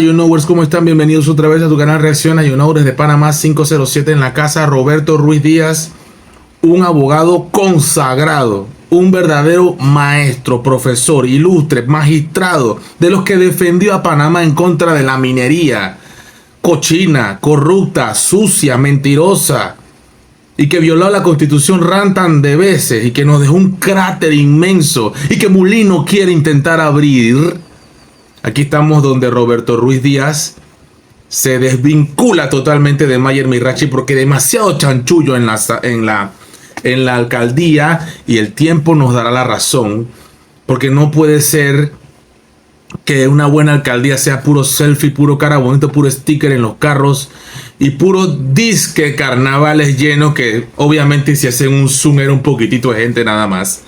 You Knowers, ¿cómo están? Bienvenidos otra vez a tu canal Reacciona You Know desde Panamá 507 en la casa. Roberto Ruiz Díaz, un abogado consagrado, un verdadero maestro, profesor, ilustre, magistrado, de los que defendió a Panamá en contra de la minería cochina, corrupta, sucia, mentirosa, y que violó la Constitución rantan de veces y que nos dejó un cráter inmenso y que Mulino quiere intentar abrir. Aquí estamos donde Roberto Ruiz Díaz se desvincula totalmente de Mayer Mirachi porque demasiado chanchullo en la alcaldía, y el tiempo nos dará la razón, porque no puede ser que una buena alcaldía sea puro selfie, puro cara bonito, puro sticker en los carros y puro disque carnavales llenos, que obviamente si hacen un zoom era un poquitito de gente nada más.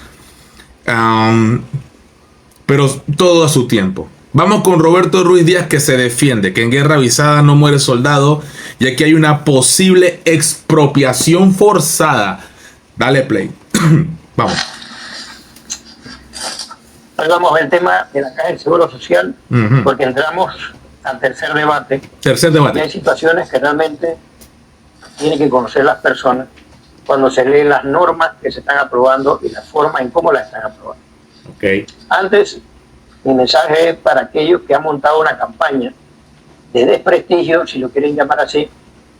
Pero todo a su tiempo. Vamos con Roberto Ruiz Díaz, que se defiende que en guerra avisada no muere soldado, y aquí hay una posible expropiación forzada. Dale play. Vamos. Hoy vamos a ver el tema de la Caja del Seguro Social, porque entramos al tercer debate. Y hay situaciones que realmente tienen que conocer las personas cuando se leen las normas que se están aprobando y la forma en cómo las están aprobando. Okay. Antes, mi mensaje es para aquellos que han montado una campaña de desprestigio, si lo quieren llamar así,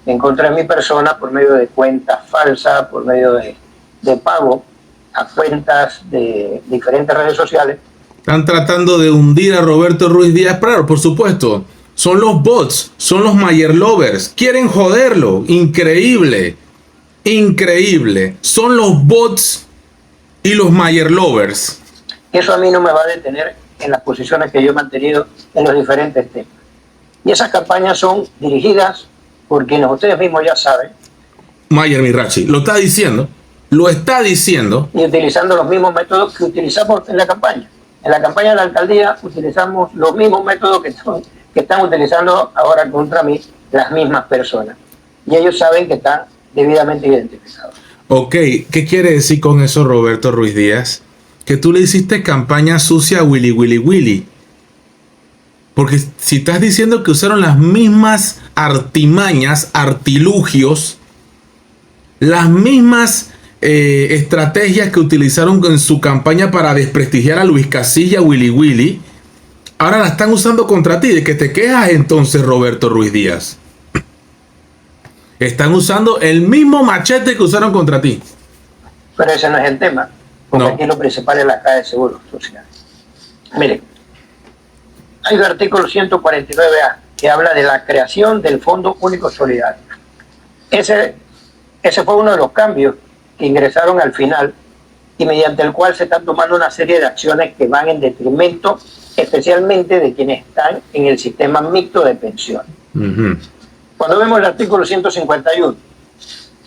en contra de mi persona por medio de cuentas falsas, por medio de pago a cuentas de diferentes redes sociales. Están tratando de hundir a Roberto Ruiz Díaz. Claro, por supuesto. Son los bots, son los Mayer lovers. Quieren joderlo. Increíble. Increíble. Son los bots y los Mayer lovers. Eso a mí no me va a detener en las posiciones que yo he mantenido en los diferentes temas. Y esas campañas son dirigidas por quienes ustedes mismos ya saben. Mayer Mirachi lo está diciendo. Lo está diciendo. Y utilizando los mismos métodos que utilizamos en la campaña. En la campaña de la alcaldía utilizamos los mismos métodos que están utilizando ahora contra mí las mismas personas. Y ellos saben que están debidamente identificados. Ok, ¿qué quiere decir con eso, Roberto Ruiz Díaz? Que tú le hiciste campaña sucia a Willy. Porque si estás diciendo que usaron las mismas artimañas, artilugios, las mismas estrategias que utilizaron en su campaña para desprestigiar a Luis Casilla, Willy, ahora la están usando contra ti. ¿De qué te quejas entonces, Roberto Ruiz Díaz? Están usando el mismo machete que usaron contra ti. Pero ese no es el tema, porque aquí lo principal es la Caja de Seguro Social. Miren, hay un artículo 149A que habla de la creación del Fondo Único Solidario. Ese fue uno de los cambios que ingresaron al final y mediante el cual se están tomando una serie de acciones que van en detrimento especialmente de quienes están en el sistema mixto de pensiones. Cuando vemos el artículo 151,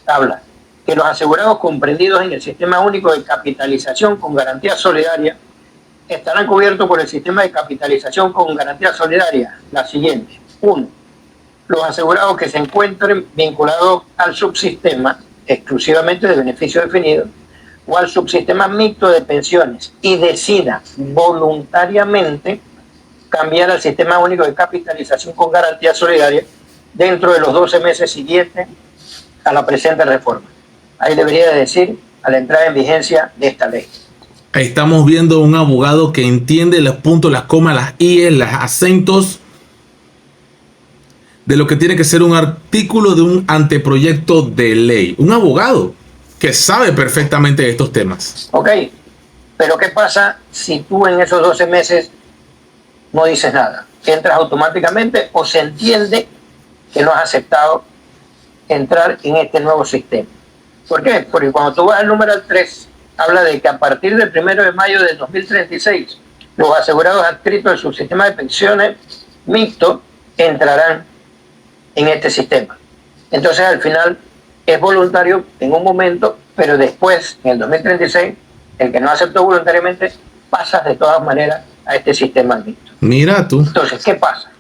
habla que los asegurados comprendidos en el sistema único de capitalización con garantía solidaria estarán cubiertos por el sistema de capitalización con garantía solidaria. La siguiente: 1. Los asegurados que se encuentren vinculados al subsistema exclusivamente de beneficio definido o al subsistema mixto de pensiones y decida voluntariamente cambiar al sistema único de capitalización con garantía solidaria dentro de los 12 meses siguientes a la presente reforma. Ahí debería decir a la entrada en vigencia de esta ley. Ahí estamos viendo un abogado que entiende los puntos, las comas, las íes, los acentos de lo que tiene que ser un artículo de un anteproyecto de ley. Un abogado que sabe perfectamente de estos temas. Ok, pero ¿qué pasa si tú en esos 12 meses no dices nada? ¿Entras automáticamente o se entiende que no has aceptado entrar en este nuevo sistema? ¿Por qué? Porque cuando tú vas al numeral 3, habla de que a partir del 1 de mayo de 2036, los asegurados adscritos al subsistema de pensiones mixto entrarán en este sistema. Entonces al final es voluntario en un momento, pero después, en el 2036, el que no aceptó voluntariamente pasa de todas maneras a este sistema mixto. Mira tú. Entonces, ¿qué pasa?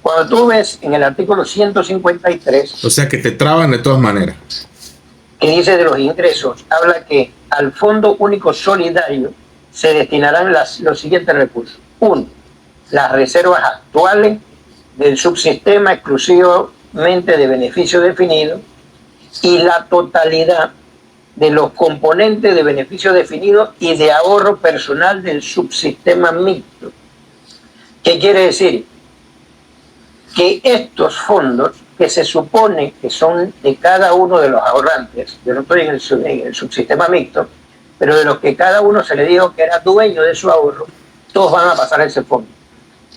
Cuando tú ves en el artículo 153... O sea que te traban de todas maneras. Que dice de los ingresos, habla que al Fondo Único Solidario se destinarán los siguientes recursos. 1. Las reservas actuales del subsistema exclusivamente de beneficio definido y la totalidad de los componentes de beneficio definido y de ahorro personal del subsistema mixto. ¿Qué quiere decir? Que estos fondos, que se supone que son de cada uno de los ahorrantes, yo no estoy en el subsistema mixto, pero de los que cada uno se le dijo que era dueño de su ahorro, todos van a pasar a ese fondo.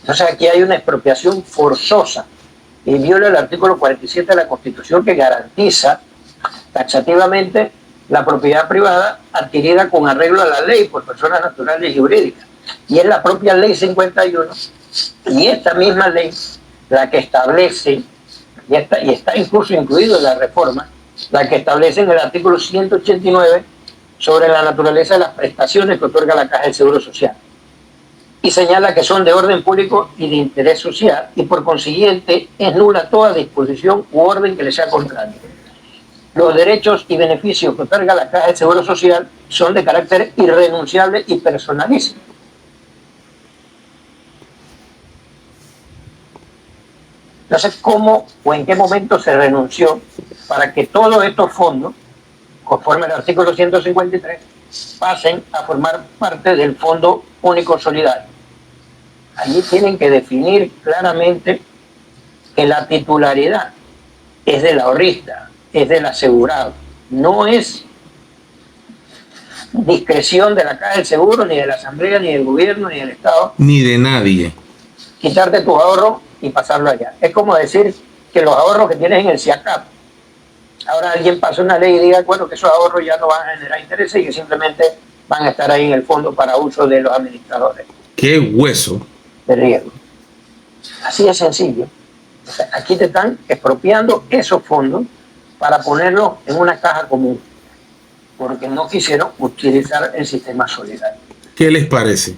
Entonces aquí hay una expropiación forzosa y viola el artículo 47 de la Constitución, que garantiza taxativamente la propiedad privada adquirida con arreglo a la ley por personas naturales y jurídicas. Y es la propia ley 51 y esta misma ley la que establece, y está incluso incluido en la reforma, la que establece en el artículo 189 sobre la naturaleza de las prestaciones que otorga la Caja del Seguro Social. Y señala que son de orden público y de interés social, y por consiguiente es nula toda disposición u orden que le sea contrario. Los derechos y beneficios que otorga la Caja del Seguro Social son de carácter irrenunciable y personalísimo. Entonces, ¿cómo o en qué momento se renunció para que todos estos fondos, conforme al artículo 153, pasen a formar parte del Fondo Único Solidario? Allí tienen que definir claramente que la titularidad es del ahorrista, es del asegurado, no es discreción de la Caja del Seguro, ni de la Asamblea, ni del Gobierno, ni del Estado. Ni de nadie. Quitarte tus ahorros y pasarlo allá. Es como decir que los ahorros que tienes en el SIACAP, ahora alguien pasa una ley y diga, bueno, que esos ahorros ya no van a generar intereses y que simplemente van a estar ahí en el fondo para uso de los administradores. ¡Qué hueso! De riesgo. Así de sencillo. O sea, aquí te están expropiando esos fondos para ponerlos en una caja común, porque no quisieron utilizar el sistema solidario. ¿Qué les parece?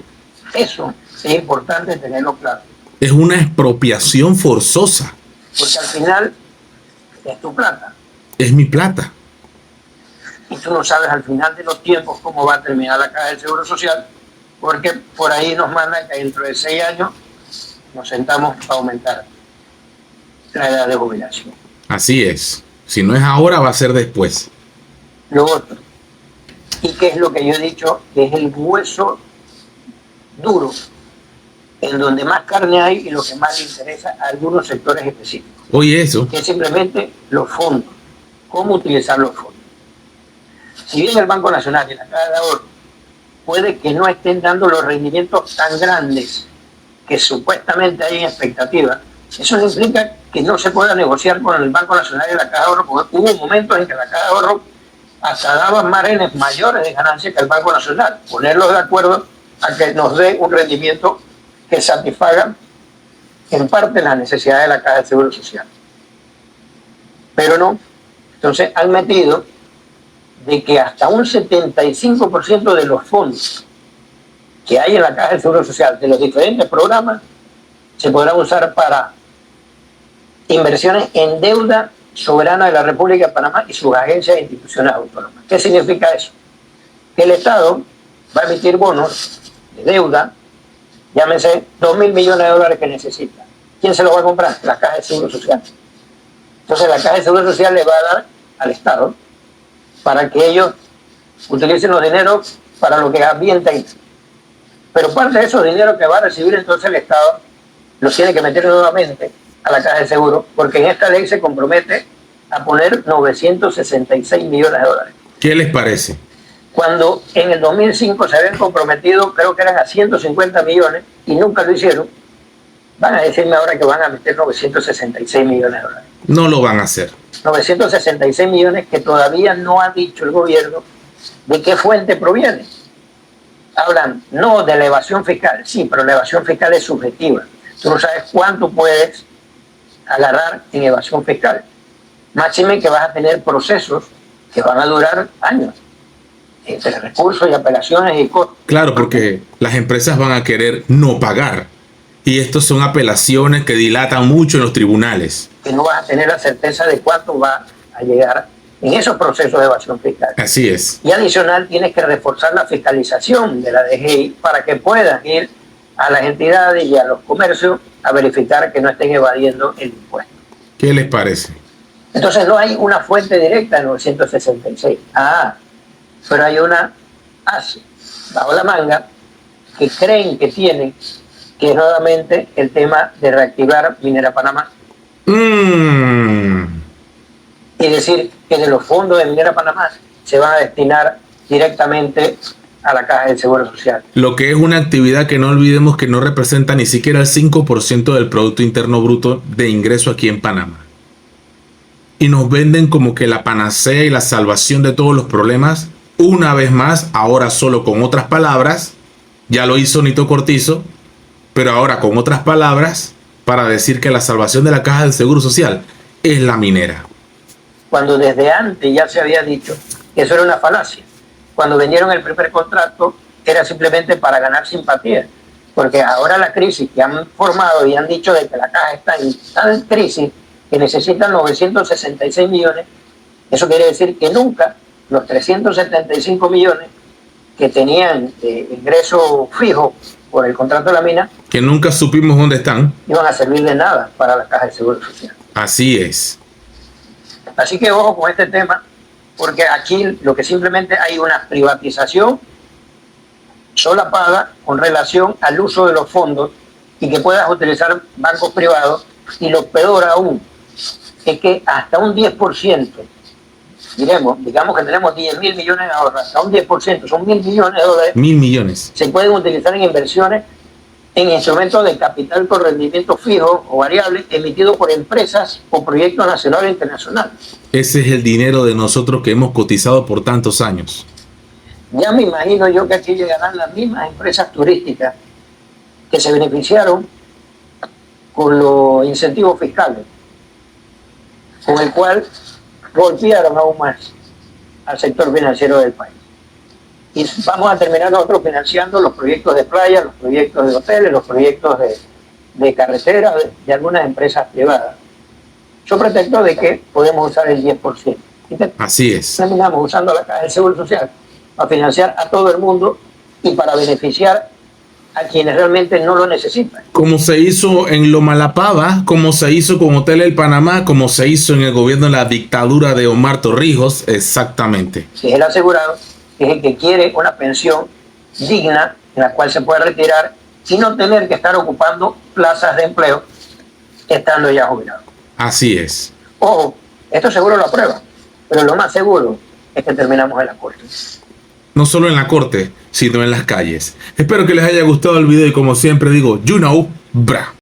Eso es importante tenerlo claro. Es una expropiación forzosa. Porque al final es tu plata. Es mi plata. Y tú no sabes al final de los tiempos cómo va a terminar la Caja del Seguro Social, porque por ahí nos mandan que dentro de 6 años nos sentamos a aumentar la edad de jubilación. Así es. Si no es ahora, va a ser después. Lo otro, y que es lo que yo he dicho, que es el hueso duro, en donde más carne hay y lo que más le interesa a algunos sectores específicos. Oye, eso. Que es simplemente los fondos, cómo utilizar los fondos. Si bien el Banco Nacional y la Caja de Ahorro puede que no estén dando los rendimientos tan grandes que supuestamente hay en expectativa, eso no implica que no se pueda negociar con el Banco Nacional y la Caja de Ahorro, porque hubo momentos en que la Caja de Ahorro hasta daba márgenes mayores de ganancia que el Banco Nacional. Ponerlos de acuerdo a que nos dé un rendimiento que satisfaga en parte las necesidades de la Caja de Seguro Social. Pero no. Entonces han metido de que hasta un 75% de los fondos que hay en la Caja de Seguro Social de los diferentes programas se podrán usar para inversiones en deuda soberana de la República de Panamá y sus agencias e instituciones autónomas. ¿Qué significa eso? Que el Estado va a emitir bonos de deuda, llámese 2.000 millones de dólares que necesita. ¿Quién se los va a comprar? La Caja de Seguro Social. Entonces la Caja de Seguro Social le va a dar al Estado para que ellos utilicen los dineros para lo que bien tengan. Pero parte de esos dineros que va a recibir entonces el Estado los tiene que meter nuevamente a la Caja de Seguro, porque en esta ley se compromete a poner 966 millones de dólares. ¿Qué les parece? Cuando en el 2005 se habían comprometido, creo que eran a 150 millones, y nunca lo hicieron, van a decirme ahora que van a meter 966 millones de dólares. No lo van a hacer. 966 millones que todavía no ha dicho el gobierno de qué fuente proviene. Hablan, no, de la evasión fiscal. Sí, pero la evasión fiscal es subjetiva. Tú no sabes cuánto puedes agarrar en evasión fiscal. Máxime que vas a tener procesos que van a durar años, entre recursos y apelaciones y costos. Claro, porque las empresas van a querer no pagar. Y estos son apelaciones que dilatan mucho en los tribunales. Que no vas a tener la certeza de cuánto va a llegar en esos procesos de evasión fiscal. Así es. Y adicional, tienes que reforzar la fiscalización de la DGI para que puedan ir a las entidades y a los comercios a verificar que no estén evadiendo el impuesto. ¿Qué les parece? Entonces no hay una fuente directa en 966. Pero hay una ASE bajo la manga que creen que tienen, que es nuevamente el tema de reactivar Minera Panamá. Y decir que de los fondos de Minera Panamá se van a destinar directamente a la Caja del Seguro Social. Lo que es una actividad que no olvidemos que no representa ni siquiera el 5% del Producto Interno Bruto de ingreso aquí en Panamá. Y nos venden como que la panacea y la salvación de todos los problemas, una vez más, ahora solo con otras palabras, ya lo hizo Nito Cortizo, pero ahora con otras palabras, para decir que la salvación de la Caja del Seguro Social es la minera. Cuando desde antes ya se había dicho que eso era una falacia. Cuando vendieron el primer contrato era simplemente para ganar simpatía, porque ahora la crisis que han formado y han dicho de que la caja está en crisis, que necesitan 966 millones, eso quiere decir que nunca los 375 millones que tenían ingreso fijo por el contrato de la mina, que nunca supimos dónde están, iban a servir de nada para la Caja de Seguro Social. Así es. Así que ojo con este tema, porque aquí lo que simplemente hay una privatización solapada con relación al uso de los fondos y que puedas utilizar bancos privados, y lo peor aún es que hasta un 10%, digamos que tenemos 10.000 millones de ahorros, hasta un 10%, son 1.000 millones de dólares. 1.000 millones. Se pueden utilizar en inversiones en instrumentos de capital con rendimiento fijo o variable emitidos por empresas o proyectos nacionales e internacionales. Ese es el dinero de nosotros que hemos cotizado por tantos años. Ya me imagino yo que aquí llegarán las mismas empresas turísticas que se beneficiaron con los incentivos fiscales, con el cual golpearon aún más al sector financiero del país. Y vamos a terminar nosotros financiando los proyectos de playa, los proyectos de hoteles, los proyectos de carretera de algunas empresas privadas. Yo pretendo de que podemos usar el 10%. Así es. Terminamos usando la Caja del Seguro Social para financiar a todo el mundo y para beneficiar a quienes realmente no lo necesitan. Como se hizo en Lomalapava, como se hizo con Hotel El Panamá, como se hizo en el gobierno de la dictadura de Omar Torrijos, exactamente. Si es el asegurado, es el que quiere una pensión digna en la cual se puede retirar y no tener que estar ocupando plazas de empleo estando ya jubilado. Así es. Ojo, esto seguro lo aprueba, pero lo más seguro es que terminamos en la corte. No solo en la corte, sino en las calles. Espero que les haya gustado el video y como siempre digo, you know, bra.